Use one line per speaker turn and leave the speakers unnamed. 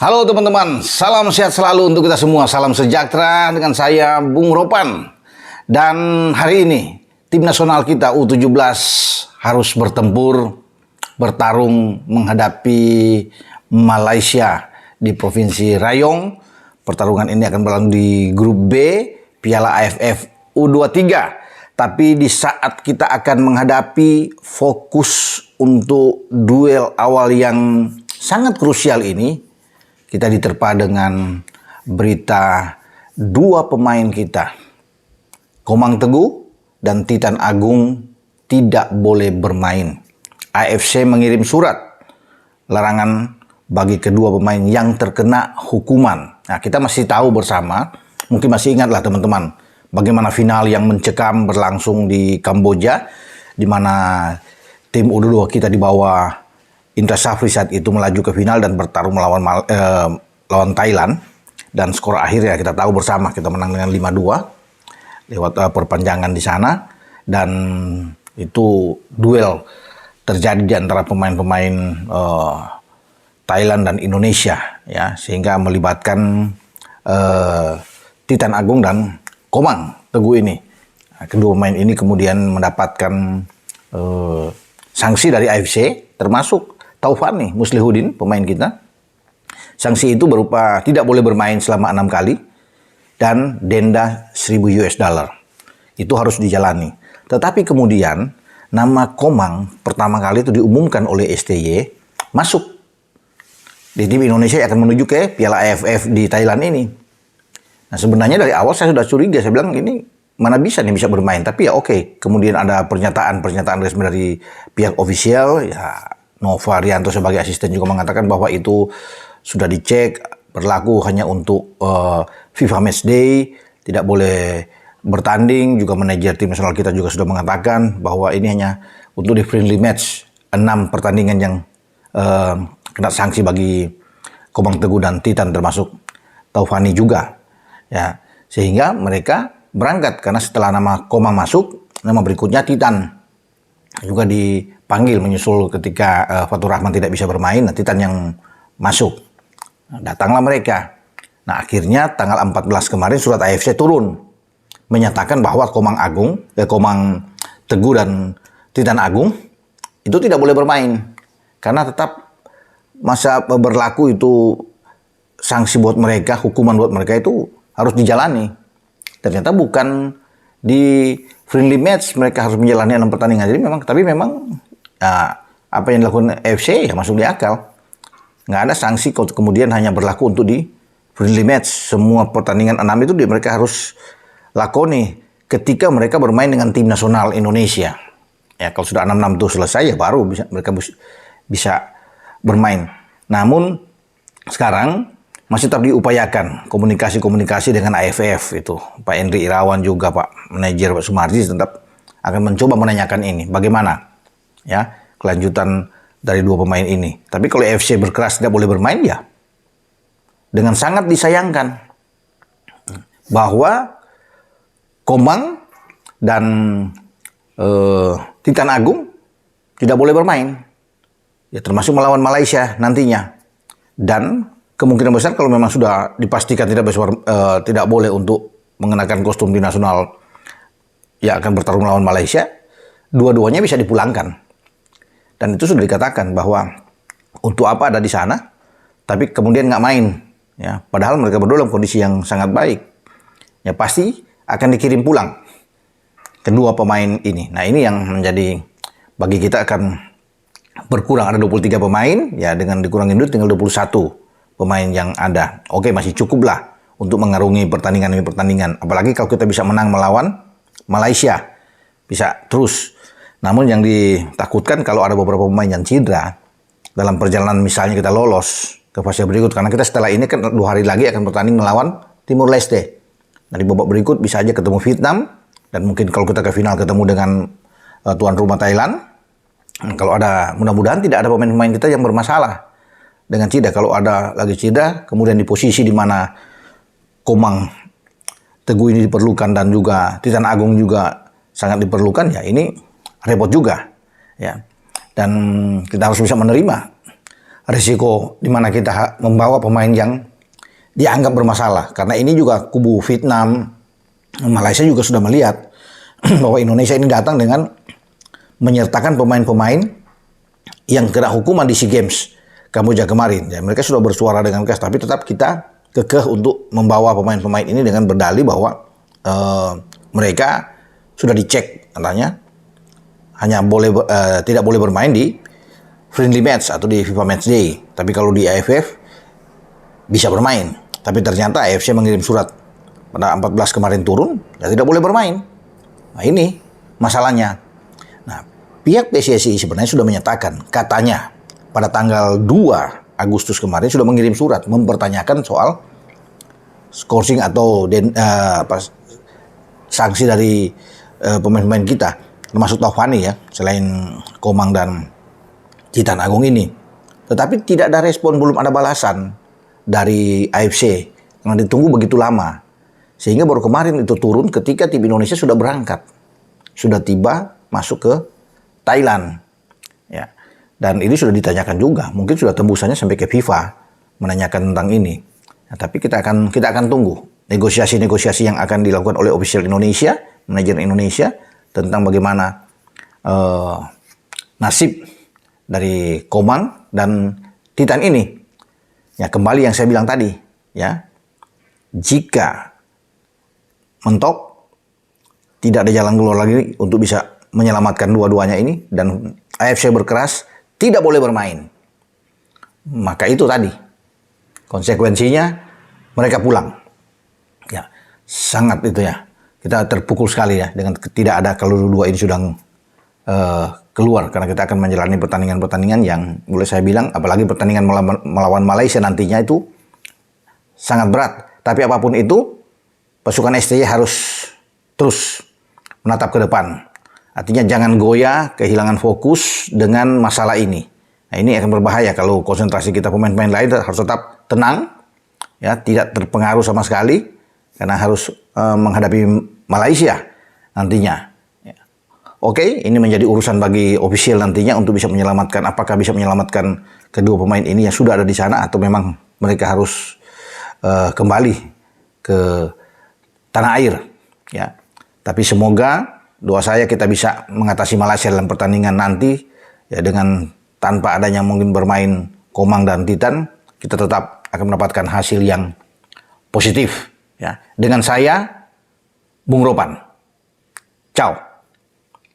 Halo teman-teman, salam sehat selalu untuk kita semua. Salam sejahtera dengan saya Bung Ropan. Dan hari ini tim nasional kita U17 harus bertarung menghadapi Malaysia di Provinsi Rayong. Pertarungan ini akan berlangsung di grup B Piala AFF U23. Tapi di saat kita akan menghadapi fokus untuk duel awal yang sangat krusial ini, kita diterpa dengan berita dua pemain kita, Komang Teguh dan Titan Agung, tidak boleh bermain. AFC mengirim surat larangan bagi kedua pemain yang terkena hukuman. Nah, kita masih tahu bersama, mungkin masih ingatlah teman-teman, bagaimana final yang mencekam berlangsung di Kamboja, di mana tim U22 kita di bawah Indra Safri saat itu melaju ke final dan bertarung melawan Thailand, dan skor akhirnya kita tahu bersama, kita menang dengan 5-2 lewat perpanjangan di sana. Dan itu duel terjadi di antara pemain-pemain Thailand dan Indonesia, ya, sehingga melibatkan Titan Agung dan Komang Teguh ini. Nah, kedua pemain ini kemudian mendapatkan sanksi dari AFC, termasuk Taufani Muslihudin, pemain kita. Sanksi itu berupa tidak boleh bermain selama 6 kali dan denda $1.000. Itu harus dijalani. Tetapi kemudian nama Komang pertama kali itu diumumkan oleh STY masuk di tim Indonesia yang akan menuju ke Piala AFF di Thailand ini. Nah, sebenarnya dari awal saya sudah curiga, saya bilang ini mana bisa bermain. Tapi ya oke. Kemudian ada pernyataan resmi dari pihak ofisial, ya Nova Rianto sebagai asisten juga mengatakan bahwa itu sudah dicek, berlaku hanya untuk FIFA Match Day, tidak boleh bertanding. Juga manajer tim nasional kita juga sudah mengatakan bahwa ini hanya untuk di friendly match, 6 pertandingan yang kena sanksi bagi Komang Teguh dan Titan, termasuk Taufani juga. Ya, sehingga mereka berangkat karena setelah nama Komang masuk, nama berikutnya Titan juga dipanggil menyusul ketika Fatur Rahman tidak bisa bermain. Nah, Titan yang masuk. Nah, datanglah mereka. Nah, akhirnya tanggal 14 kemarin surat AFC turun menyatakan bahwa Komang Teguh dan Titan Agung itu tidak boleh bermain karena tetap masa berlaku itu sanksi buat mereka, hukuman buat mereka itu harus dijalani. Ternyata bukan di friendly match mereka harus menjalani 6 pertandingan. Jadi memang apa yang dilakukan AFC ya masuk di akal. Nggak ada sanksi kemudian hanya berlaku untuk di friendly match. Semua pertandingan 6 itu mereka harus lakoni ketika mereka bermain dengan tim nasional Indonesia. Ya, kalau sudah 6-6 itu selesai ya baru mereka bisa bermain. Namun sekarang masih tetap diupayakan komunikasi dengan AFF itu. Pak Henry Irawan juga Pak manajer Pak Sumarji tetap akan mencoba menanyakan ini. Bagaimana ya kelanjutan dari dua pemain ini. Tapi kalau AFC berkeras tidak boleh bermain, ya dengan sangat disayangkan bahwa Komang dan Titan Agung tidak boleh bermain. Ya, termasuk melawan Malaysia nantinya. Dan kemungkinan besar kalau memang sudah dipastikan tidak boleh untuk mengenakan kostum tim nasional yang akan bertarung melawan Malaysia, dua-duanya bisa dipulangkan. Dan itu sudah dikatakan bahwa untuk apa ada di sana, tapi kemudian nggak main. Ya, padahal mereka berdua dalam kondisi yang sangat baik. Ya pasti akan dikirim pulang kedua pemain ini. Nah, ini yang menjadi bagi kita akan berkurang. Ada 23 pemain, ya dengan dikurangin dulu tinggal 21 pemain yang ada. Oke, masih cukup lah untuk mengarungi pertandingan demi pertandingan. Apalagi kalau kita bisa menang melawan Malaysia. Bisa terus. Namun yang ditakutkan kalau ada beberapa pemain yang cedera dalam perjalanan, misalnya kita lolos ke fase berikut. Karena kita setelah ini kan 2 hari lagi akan bertanding melawan Timur Leste. Nah, di babak berikut bisa aja ketemu Vietnam. Dan mungkin kalau kita ke final ketemu dengan tuan rumah Thailand. Kalau ada, mudah-mudahan tidak ada pemain-pemain kita yang bermasalah dengan cedera. Kalau ada lagi cedera, kemudian di posisi di mana Komang Teguh ini diperlukan dan juga Titan Agung juga sangat diperlukan, ya ini repot juga. Ya. Dan kita harus bisa menerima risiko di mana kita membawa pemain yang dianggap bermasalah. Karena ini juga kubu Vietnam, Malaysia juga sudah melihat bahwa Indonesia ini datang dengan menyertakan pemain-pemain yang kena hukuman di SEA Games Kamboja kemarin. Ya, mereka sudah bersuara dengan keras, tapi tetap kita kekeh untuk membawa pemain-pemain ini dengan berdalih bahwa mereka sudah dicek, katanya hanya tidak boleh bermain di friendly match atau di FIFA Match Day. Tapi kalau di AFF bisa bermain. Tapi ternyata AFC mengirim surat pada 14 kemarin turun, ya tidak boleh bermain. Nah ini masalahnya. Nah pihak PSSI sebenarnya sudah menyatakan, katanya pada tanggal 2 Agustus kemarin sudah mengirim surat mempertanyakan soal scourging atau sanksi dari pemain-pemain kita, termasuk Taufani ya, selain Komang dan Titan Agung ini. Tetapi tidak ada respon, belum ada balasan dari AFC karena ditunggu begitu lama. Sehingga baru kemarin itu turun ketika tim Indonesia sudah berangkat. Sudah tiba masuk ke Thailand. Ya. Dan ini sudah ditanyakan juga, mungkin sudah tembusannya sampai ke FIFA menanyakan tentang ini. Nah, tapi kita akan tunggu negosiasi-negosiasi yang akan dilakukan oleh official Indonesia, manajer Indonesia tentang bagaimana nasib dari Komang dan Titan ini. Ya, kembali yang saya bilang tadi, ya. Jika mentok tidak ada jalan keluar lagi untuk bisa menyelamatkan dua-duanya ini dan AFC berkeras tidak boleh bermain. Maka itu tadi konsekuensinya mereka pulang. Ya, sangat itu ya. Kita terpukul sekali ya dengan tidak ada kalau dua ini sudah keluar, karena kita akan menjalani pertandingan-pertandingan yang boleh saya bilang, apalagi pertandingan melawan Malaysia nantinya itu sangat berat. Tapi apapun itu, pasukan STY harus terus menatap ke depan. Artinya jangan goyah, kehilangan fokus dengan masalah ini. Nah, ini akan berbahaya kalau konsentrasi kita pemain-pemain lain harus tetap tenang, ya, tidak terpengaruh sama sekali karena harus menghadapi Malaysia nantinya. Oke, ini menjadi urusan bagi official nantinya untuk bisa menyelamatkan, apakah bisa menyelamatkan kedua pemain ini yang sudah ada di sana atau memang mereka harus kembali ke tanah air. Ya, tapi semoga doa saya kita bisa mengatasi Malaysia dalam pertandingan nanti ya, dengan tanpa adanya mungkin bermain Komang dan Titan, kita tetap akan mendapatkan hasil yang positif. Ya, dengan saya, Bung Ropan. Ciao.